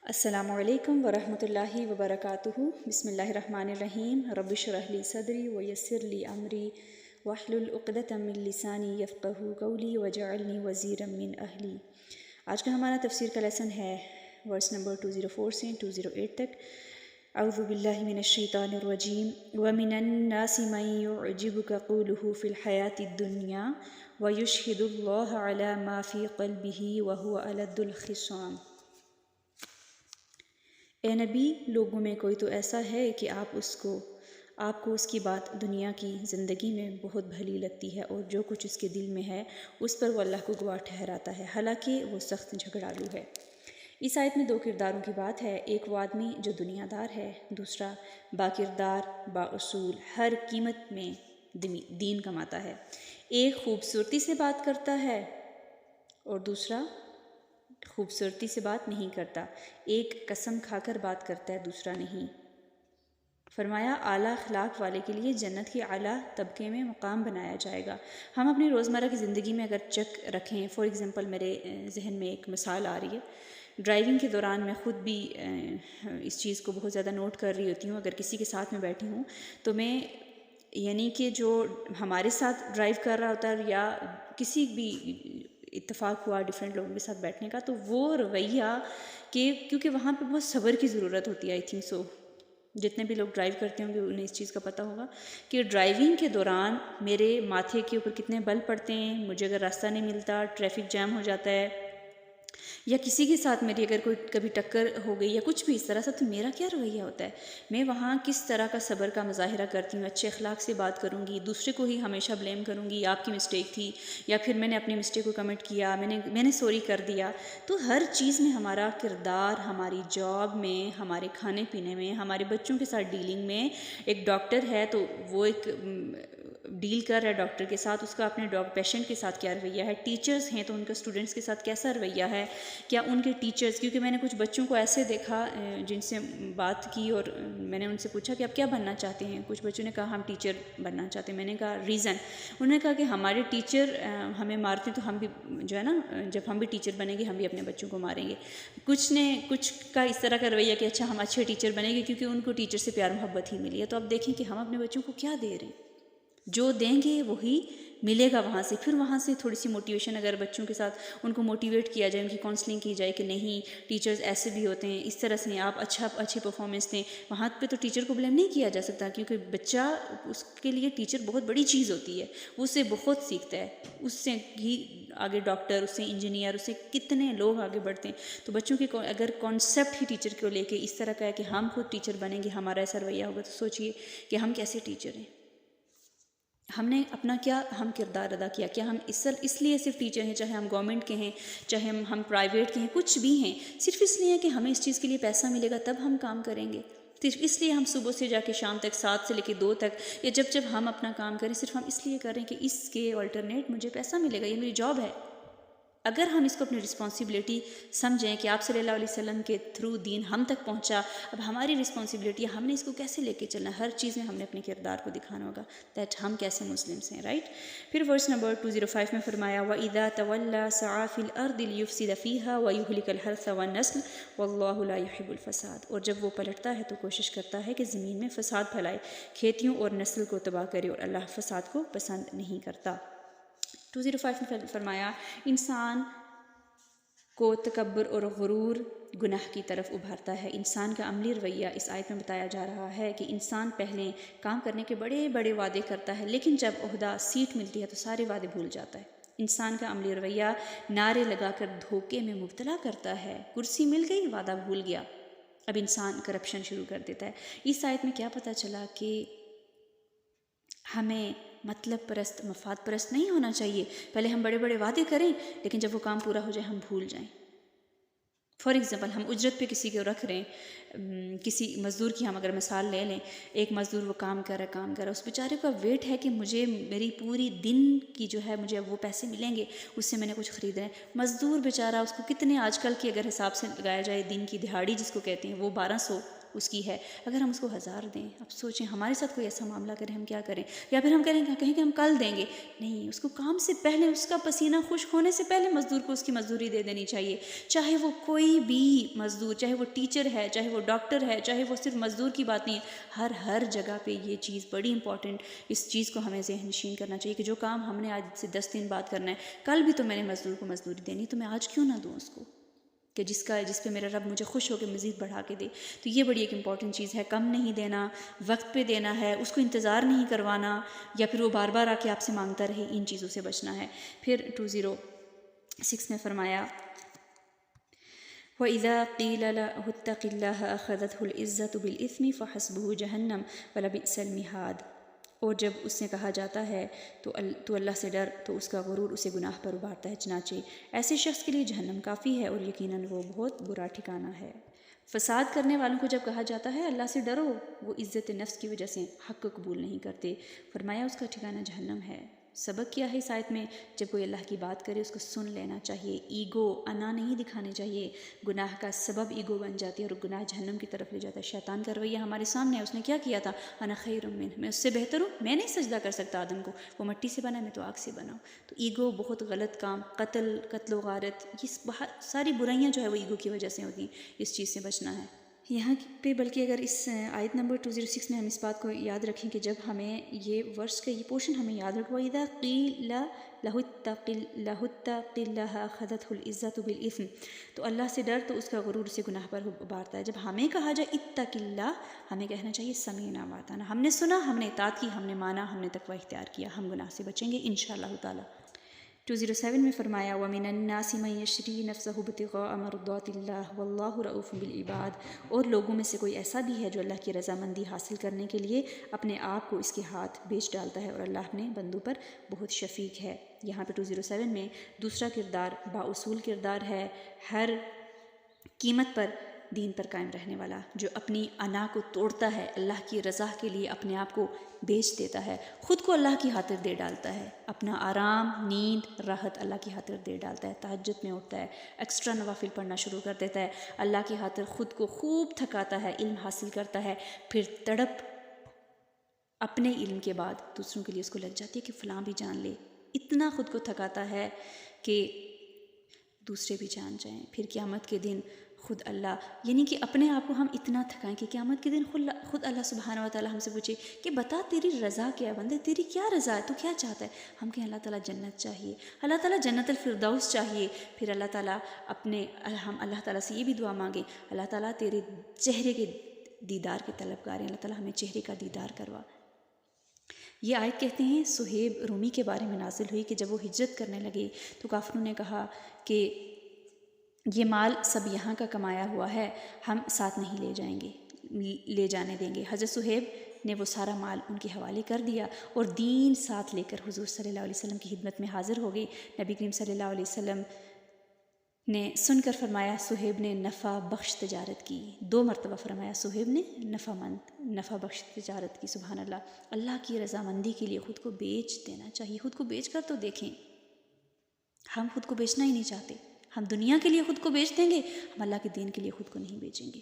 السلام علیکم ورحمۃ اللہ وبرکاتہ۔ بسم اللہ الرحمن الرحیم۔ رب اشرح لی صدری ویسر لی امری واحلل عقدۃ من لسانی یفقہوا قولی واجعلنی وزیرا من اہلی۔ آج کا ہمارا تفسیر کا لیسن ہے ورس نمبر 204 سے 208 تک۔ اعوذ باللہ من الشیطان الرجیم۔ ومن الناس من يعجبك قوله في الحیاة الدنیا ويشهد الله على ما في قلبه وهو ألد الخصام۔ اے نبی، لوگوں میں کوئی تو ایسا ہے کہ آپ کو اس کی بات دنیا کی زندگی میں بہت بھلی لگتی ہے، اور جو کچھ اس کے دل میں ہے اس پر وہ اللہ کو گواہ ٹھہراتا ہے، حالانکہ وہ سخت جھگڑالو ہے۔ اس آیت میں دو کرداروں کی بات ہے، ایک وہ آدمی جو دنیا دار ہے، دوسرا با کردار، با اصول، ہر قیمت میں دین کماتا ہے۔ ایک خوبصورتی سے بات کرتا ہے اور دوسرا خوبصورتی سے بات نہیں کرتا، ایک قسم کھا کر بات کرتا ہے، دوسرا نہیں۔ فرمایا اعلیٰ اخلاق والے کے لیے جنت کے اعلیٰ طبقے میں مقام بنایا جائے گا۔ ہم اپنی روزمرہ کی زندگی میں اگر چیک رکھیں، فار ایگزامپل میرے ذہن میں ایک مثال آ رہی ہے، ڈرائیونگ کے دوران میں خود بھی اس چیز کو بہت زیادہ نوٹ کر رہی ہوتی ہوں۔ اگر کسی کے ساتھ میں بیٹھی ہوں تو میں یعنی کہ جو ہمارے ساتھ ڈرائیو کر رہا ہوتا ہے یا کسی بھی اتفاق ہوا ڈفرینٹ لوگوں کے ساتھ بیٹھنے کا، تو وہ رویہ کہ کیونکہ وہاں پہ بہت صبر کی ضرورت ہوتی ہے، آئی تھنک سو جتنے بھی لوگ ڈرائیو کرتے ہوں گے انہیں اس چیز کا پتہ ہوگا کہ ڈرائیونگ کے دوران میرے ماتھے کے اوپر کتنے بل پڑتے ہیں، مجھے اگر راستہ نہیں ملتا، ٹریفک جام ہو جاتا ہے، یا کسی کے ساتھ میری اگر کوئی کبھی ٹکر ہو گئی یا کچھ بھی اس طرح سے، تو میرا کیا رویہ ہوتا ہے، میں وہاں کس طرح کا صبر کا مظاہرہ کرتی ہوں، اچھے اخلاق سے بات کروں گی، دوسرے کو ہی ہمیشہ بلیم کروں گی آپ کی مسٹیک تھی، یا پھر میں نے اپنی مسٹیک کو کمٹ کیا، میں نے سوری کر دیا۔ تو ہر چیز میں ہمارا کردار، ہماری جاب میں، ہمارے کھانے پینے میں، ہمارے بچوں کے ساتھ ڈیلنگ میں، ایک ڈاکٹر ہے تو وہ ایک ڈیل کر رہا ہے ڈاکٹر کے ساتھ، اس کا اپنے پیشنٹ کے ساتھ کیا رویہ ہے، ٹیچرز ہیں تو ان کا اسٹوڈنٹس کے ساتھ کیسا رویہ ہے، کیا ان کے ٹیچرز، کیونکہ میں نے کچھ بچوں کو ایسے دیکھا جن سے بات کی اور میں نے ان سے پوچھا کہ آپ کیا بننا چاہتے ہیں، کچھ بچوں نے کہا ہم ٹیچر بننا چاہتے ہیں۔ میں نے کہا ریزن، انہوں نے کہا کہ ہمارے ٹیچر ہمیں مارتے تو ہم بھی جو ہے نا، جب ہم بھی ٹیچر بنیں گے ہم بھی اپنے بچوں کو ماریں گے۔ کچھ کا اس طرح کا رویہ کہ اچھا ہم اچھے ٹیچر بنیں گے کیونکہ ان کو ٹیچر سے پیار محبت ہی ملی ہے۔ تو اب دیکھیں کہ ہم اپنے بچوں کو کیا دے رہے ہیں، جو دیں گے وہی ملے گا وہاں سے۔ پھر وہاں سے تھوڑی سی موٹیویشن، اگر بچوں کے ساتھ ان کو موٹیویٹ کیا جائے، ان کی کاؤنسلنگ کی جائے کہ نہیں ٹیچرز ایسے بھی ہوتے ہیں، اس طرح سے نہیں، آپ اچھی پرفارمنس دیں، وہاں پہ تو ٹیچر کو بلیم نہیں کیا جا سکتا، کیونکہ بچہ، اس کے لیے ٹیچر بہت بڑی چیز ہوتی ہے، وہ اس سے بہت سیکھتا ہے، اس سے ہی آگے ڈاکٹر، اس سے انجینئر، اس سے کتنے لوگ آگے بڑھتے ہیں۔ تو بچوں کے اگر کانسیپٹ ہی ٹیچر کو لے کے اس طرح کا ہے کہ ہم خود ٹیچر بنیں گے، ہمارا ایسا رویہ ہوگا، تو سوچئے کہ ہم کیسے ٹیچر ہیں، ہم نے اپنا کیا کردار ادا کیا، کیا ہم اس لیے صرف ٹیچر ہیں، چاہے ہم گورنمنٹ کے ہیں، چاہے ہم پرائیویٹ کے ہیں، کچھ بھی ہیں، صرف اس لیے کہ ہمیں اس چیز کے لیے پیسہ ملے گا تب ہم کام کریں گے، صرف اس لیے ہم صبح سے جا کے شام تک 7 سے لے کے 2 تک، یا جب ہم اپنا کام کریں صرف ہم اس لیے کریں کہ اس کے آلٹرنیٹ مجھے پیسہ ملے گا، یہ میری جاب ہے۔ اگر ہم اس کو اپنی رسپانسبلٹی سمجھیں کہ آپ صلی اللہ علیہ وسلم کے تھرو دین ہم تک پہنچا، اب ہماری رسپانسبلٹی ہے، ہم نے اس کو کیسے لے کے چلنا، ہر چیز میں ہم نے اپنے کردار کو دکھانا ہوگا دیٹ ہم کیسے مسلمس ہیں، رائٹ۔ پھر ورس نمبر 205 میں فرمایا وَإِذَا تَوَلَّى سَعَى فِي الْأَرْضِ لِيُفْسِدَ فِيهَا وَيُهْلِكَ الْحَرْثَ وَالنَّسْلَ وَاللَّهُ لَا يُحِبُّ الْفَسَادَ، اور جب وہ پلٹتا ہے تو کوشش کرتا ہے کہ زمین میں فساد پھیلائے، کھیتیوں اور نسل کو تباہ کرے، اور اللہ فساد کو پسند نہیں کرتا۔ 205 میں فرمایا انسان کو تکبر اور غرور گناہ کی طرف ابھارتا ہے۔ انسان کا عملی رویہ اس آیت میں بتایا جا رہا ہے کہ انسان پہلے کام کرنے کے بڑے بڑے وعدے کرتا ہے، لیکن جب عہدہ سیٹ ملتی ہے تو سارے وعدے بھول جاتا ہے۔ انسان کا عملی رویہ نعرے لگا کر دھوکے میں مبتلا کرتا ہے، کرسی مل گئی وعدہ بھول گیا، اب انسان کرپشن شروع کر دیتا ہے۔ اس آیت میں کیا پتہ چلا کہ ہمیں مطلب پرست، مفاد پرست نہیں ہونا چاہیے۔ پہلے ہم بڑے بڑے وعدے کریں لیکن جب وہ کام پورا ہو جائے ہم بھول جائیں۔ فار ایگزامپل ہم اجرت پہ کسی کو رکھ رہے ہیں، کسی مزدور کی ہم اگر مثال لے لیں، ایک مزدور وہ کام کر رہا ہے، اس بیچارے کا ویٹ ہے کہ مجھے میری پوری دن کی جو ہے مجھے وہ پیسے ملیں گے، اس سے میں نے کچھ خریدنا ہے۔ مزدور بیچارہ، اس کو کتنے آج کل کے اگر حساب سے لگایا جائے دن کی دہاڑی جس کو کہتے ہیں وہ 1200 اس کی ہے۔ اگر ہم اس کو 1000 دیں، اب سوچیں ہمارے ساتھ کوئی ایسا معاملہ کرے ہم کیا کریں، یا پھر ہم کہیں کہ ہم کل دیں گے، نہیں، اس کو کام سے پہلے، اس کا پسینہ خشک ہونے سے پہلے مزدور کو اس کی مزدوری دے دینی چاہیے، چاہے وہ کوئی بھی مزدور، چاہے وہ ٹیچر ہے، چاہے وہ ڈاکٹر ہے، چاہے وہ صرف مزدور کی بات نہیں ہے، ہر جگہ پہ یہ چیز بڑی امپورٹنٹ، اس چیز کو ہمیں ذہن نشین کرنا چاہیے کہ جو کام ہم نے آج سے 10 دن بعد کرنا ہے، کل بھی تو میں نے مزدور کو مزدوری دینی، تو میں آج کیوں نہ دوں اس کو، کہ جس پہ میرا رب مجھے خوش ہو کے مزید بڑھا کے دے۔ تو یہ بڑی ایک امپورٹنٹ چیز ہے، کم نہیں دینا، وقت پہ دینا ہے، اس کو انتظار نہیں کروانا، یا پھر وہ بار بار آ کے آپ سے مانگتا رہے، ان چیزوں سے بچنا ہے۔ پھر 206 میں فرمایا وَإِذَا قِيلَ لَهُ اتَّقِ اللَّهَ أَخَذَتْهُ الْعِزَّةُ بِالْإِثْمِ فَحَسْبُهُ جَهَنَّمُ وَلَبِئْسَ الْمِهَادُ، اور جب اس سے کہا جاتا ہے تو اللہ سے ڈر، تو اس کا غرور اسے گناہ پر ابھارتا ہے، چنانچہ ایسے شخص کے لیے جہنم کافی ہے اور یقیناً وہ بہت برا ٹھکانہ ہے۔ فساد کرنے والوں کو جب کہا جاتا ہے اللہ سے ڈرو، وہ عزت نفس کی وجہ سے حق کو قبول نہیں کرتے، فرمایا اس کا ٹھکانہ جہنم ہے۔ سبق کیا ہے اس آیت میں؟ جب کوئی اللہ کی بات کرے اس کو سن لینا چاہیے، ایگو، انا نہیں دکھانے چاہیے، گناہ کا سبب ایگو بن جاتی ہے اور گناہ جہنم کی طرف لے جاتا ہے۔ شیطان کا رویہ ہمارے سامنے ہے، اس نے کیا کیا تھا، انا خیر منہ، میں اس سے بہتر ہوں، میں نہیں سجدہ کر سکتا آدم کو، وہ مٹی سے بنا، میں تو آگ سے بنا ہوں۔ تو ایگو بہت غلط کام، قتل و غارت، یہ بہت ساری برائیاں جو ہے وہ ایگو کی وجہ سے ہوتی ہیں، اس چیز سے بچنا ہے یہاں پہ۔ بلکہ اگر اس آیت نمبر 206 میں ہم اس بات کو یاد رکھیں کہ جب ہمیں یہ ورس کا یہ پورشن ہمیں یاد رکھو، وَإِذَا قِيلَ لَهُ اتَّقِ اللَّهَ أَخَذَتْهُ الْعِزَّةُ بِالْإِثْمِ، تو اللہ سے ڈر، تو اس کا غرور اسے گناہ پر ابھارتا ہے۔ جب ہمیں کہا جائے اتق اللہ، ہمیں کہنا چاہیے سمیعنا وَأَطَعْنَا، ہم نے سنا، ہم نے اطاعت کی، ہم نے مانا، ہم نے تقوی اختیار کیا، ہم گناہ سے بچیں گے انشاءاللہ تعالی۔ 207 میں فرمایا وَمِنَ النَّاسِ مَن يَشْرِي نَفْسَهُ ابْتِغَاءَ مَرْضَاتِ اللَّهِ وَاللَّهُ رَءُوفٌ بِالْعِبَادِ، اور لوگوں میں سے کوئی ایسا بھی ہے جو اللہ کی رضامندی حاصل کرنے کے لیے اپنے آپ کو اس کے ہاتھ بیچ ڈالتا ہے، اور اللہ اپنے بندوں پر بہت شفیق ہے۔ یہاں پہ 207 میں دوسرا کردار بااصول کردار ہے، ہر قیمت پر دین پر قائم رہنے والا، جو اپنی انا کو توڑتا ہے، اللہ کی رضا کے لیے اپنے آپ کو بیچ دیتا ہے، خود کو اللہ کی خاطر دے ڈالتا ہے، اپنا آرام، نیند، راحت اللہ کی خاطر دے ڈالتا ہے، تہجد میں اٹھتا ہے، ایکسٹرا نوافل پڑھنا شروع کر دیتا ہے، اللہ کی خاطر خود کو خوب تھکاتا ہے، علم حاصل کرتا ہے، پھر تڑپ اپنے علم کے بعد دوسروں کے لیے اس کو لگ جاتی ہے کہ فلاں بھی جان لے، اتنا خود کو تھکاتا ہے کہ دوسرے بھی جان جائیں۔ پھر قیامت کے دن خود اللہ، یعنی کہ اپنے آپ کو ہم اتنا تھکائیں کہ قیامت کے دن خود اللہ سبحانہ و تعالیٰ ہم سے پوچھے کہ بتا تیری رضا کیا ہے بندے، تیری کیا رضا ہے، تو کیا چاہتا ہے؟ ہم کہیں اللہ تعالیٰ جنت چاہیے، اللہ تعالیٰ جنت الفردوس چاہیے، پھر اللہ تعالیٰ ہم اللہ تعالیٰ سے یہ بھی دعا مانگیں، اللہ تعالیٰ تیرے چہرے کے دیدار کے طلبگار ہیں، اللہ تعالیٰ ہمیں چہرے کا دیدار کروا۔ یہ آیت کہتے ہیں صہیب رومی کے بارے میں نازل ہوئی کہ جب وہ ہجرت کرنے لگے تو کافروں نے کہا کہ یہ مال سب یہاں کا کمایا ہوا ہے، ہم ساتھ نہیں لے جانے دیں گے۔ حضرت صہیب نے وہ سارا مال ان کے حوالے کر دیا اور دین ساتھ لے کر حضور صلی اللہ علیہ وسلم کی خدمت میں حاضر ہو گئے۔ نبی کریم صلی اللہ علیہ وسلم نے سن کر فرمایا صہیب نے نفع بخش تجارت کی، 2 مرتبہ فرمایا صہیب نے نفع بخش تجارت کی۔ سبحان اللہ، اللہ کی رضامندی کے لیے خود کو بیچ دینا چاہیے۔ خود کو بیچ کر تو دیکھیں، ہم خود کو بیچنا ہی نہیں چاہتے، ہم دنیا کے لیے خود کو بیچ دیں گے، ہم اللہ کے دین کے لیے خود کو نہیں بیچیں گے۔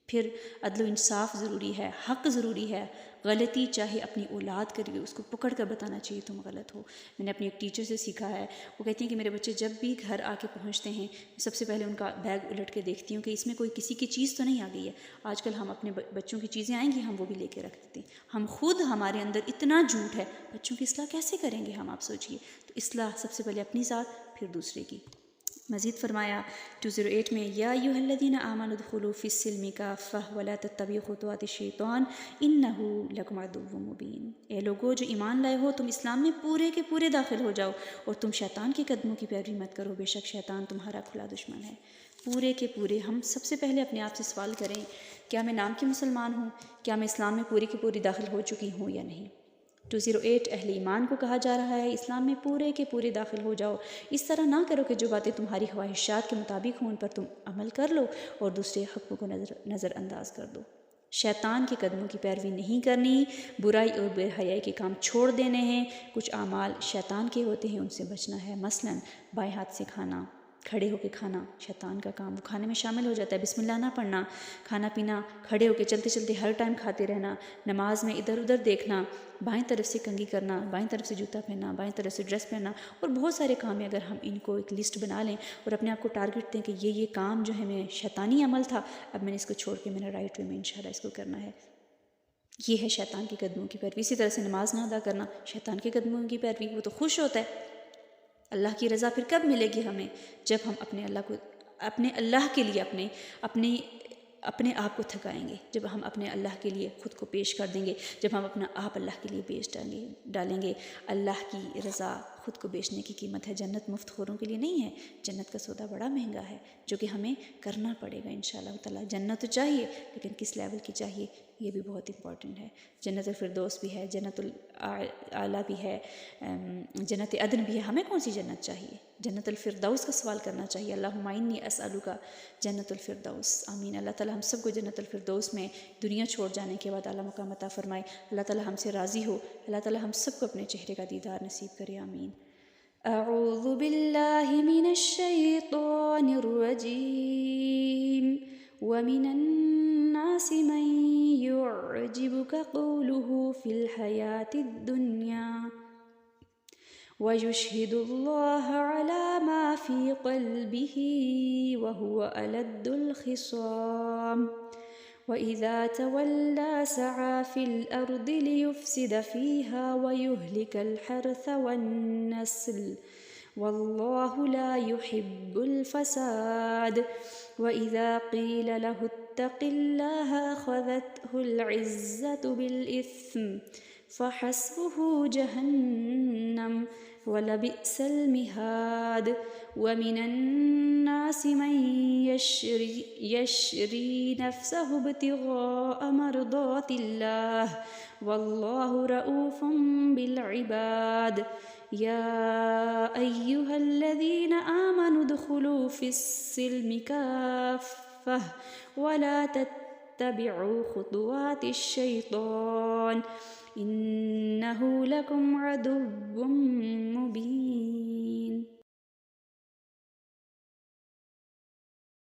پھر عدل و انصاف ضروری ہے، حق ضروری ہے، غلطی چاہے اپنی اولاد کر کے اس کو پکڑ کر بتانا چاہیے تم غلط ہو۔ میں نے اپنی ایک ٹیچر سے سیکھا ہے، وہ کہتی ہیں کہ میرے بچے جب بھی گھر آ کے پہنچتے ہیں سب سے پہلے ان کا بیگ الٹ کے دیکھتی ہوں کہ اس میں کوئی کسی کی چیز تو نہیں آ گئی ہے۔ آج کل ہم اپنے بچوں کی چیزیں آئیں گی ہم وہ بھی لے کے رکھ دیتے ہیں، ہم خود ہمارے اندر اتنا جھوٹ ہے، بچوں کی اصلاح کیسے کریں گے ہم، آپ سوچئے۔ تو اصلاح سب سے پہلے اپنی ذات پھر دوسرے کی۔ مزید فرمایا 208 میں یا ایھا الذین آمنوا ادخلوا فی السلم کافۃ ولا تتبعوا خطوات الشیطان انہ لکم عدو مبین، اے لوگو جو ایمان لائے ہو تم اسلام میں پورے کے پورے داخل ہو جاؤ اور تم شیطان کے قدموں کی پیروی مت کرو، بے شک شیطان تمہارا کھلا دشمن ہے۔ پورے کے پورے، ہم سب سے پہلے اپنے آپ سے سوال کریں کیا میں نام کی مسلمان ہوں، کیا میں اسلام میں پوری کی پوری داخل ہو چکی ہوں یا نہیں۔ 208 اہل ایمان کو کہا جا رہا ہے اسلام میں پورے کے پورے داخل ہو جاؤ، اس طرح نہ کرو کہ جو باتیں تمہاری خواہشات کے مطابق ہوں ان پر تم عمل کر لو اور دوسرے حقوق کو نظر انداز کر دو۔ شیطان کے قدموں کی پیروی نہیں کرنی، برائی اور بے حیائی کے کام چھوڑ دینے ہیں، کچھ اعمال شیطان کے ہوتے ہیں ان سے بچنا ہے، مثلا بائیں ہاتھ سے کھانا، کھڑے ہو کے کھانا شیطان کا کام، وہ کھانے میں شامل ہو جاتا ہے۔ بسم اللہ نہ پڑھنا، کھانا پینا کھڑے ہو کے چلتے چلتے ہر ٹائم کھاتے رہنا، نماز میں ادھر ادھر دیکھنا، بائیں طرف سے کنگھی کرنا، بائیں طرف سے جوتا پہننا، بائیں طرف سے ڈریس پہننا، اور بہت سارے کام ہیں۔ اگر ہم ان کو ایک لسٹ بنا لیں اور اپنے آپ کو ٹارگٹ دیں کہ یہ کام جو ہے میں شیطانی عمل تھا، اب میں نے اس کو چھوڑ کے میں نے رائٹ وے میں انشاءاللہ اس کو کرنا ہے، یہ ہے شیطان کے قدموں کی پیروی۔ اسی طرح سے نماز نہ ادا کرنا، شیطان کے قدموں کی پیروی۔ وہ تو خوش ہوتا ہے، اللہ کی رضا پھر کب ملے گی ہمیں؟ جب ہم اپنے اللہ کے لیے اپنے آپ کو تھکائیں گے، جب ہم اپنے اللہ کے لیے خود کو پیش کر دیں گے، جب ہم اپنا آپ اللہ کے لیے بیچ ڈالیں گے۔ اللہ کی رضا خود کو بیچنے کی قیمت ہے، جنت مفت خوروں کے لیے نہیں ہے، جنت کا سودا بڑا مہنگا ہے جو کہ ہمیں کرنا پڑے گا انشاءاللہ تعالی۔ جنت تو چاہیے لیکن کس لیول کی چاہیے یہ بھی بہت امپورٹنٹ ہے۔ جنت الفردوس بھی ہے، جنت الاعلیٰ بھی ہے، جنت عدن بھی ہے۔ ہمیں کون سی جنت چاہیے؟ جنت الفردوس کا سوال کرنا چاہیے۔ اللہم انی اسألک جنت الفردوس، آمین۔ اللہ تعالیٰ ہم سب کو جنت الفردوس میں دنیا چھوڑ جانے کے بعد اعلیٰ مقام عطا فرمائے، اللہ تعالیٰ ہم سے راضی ہو، اللہ تعالیٰ ہم سب کو اپنے چہرے کا دیدار نصیب کرے، آمین۔ اعوذ باللہ من الشیطان الرجیم ومن الناس من يعجبك قوله في الحياة الدنيا ويشهد الله على ما في قلبه وهو ألد الخصام وإذا تولى سعى في الأرض ليفسد فيها ويهلك الحرث والنسل والله لا يحب الفساد وإذا قيل له اتق الله أخذته العزة بالإثم فحسبه جهنم ولبئس المهاد ومن الناس من يشري نفسه ابتغاء مرضات الله والله رؤوف بالعباد يا أيها الذين آمنوا ادخلوا في السلم كافة ولا تتبعوا خطوات الشيطان إنه لكم عدو مبين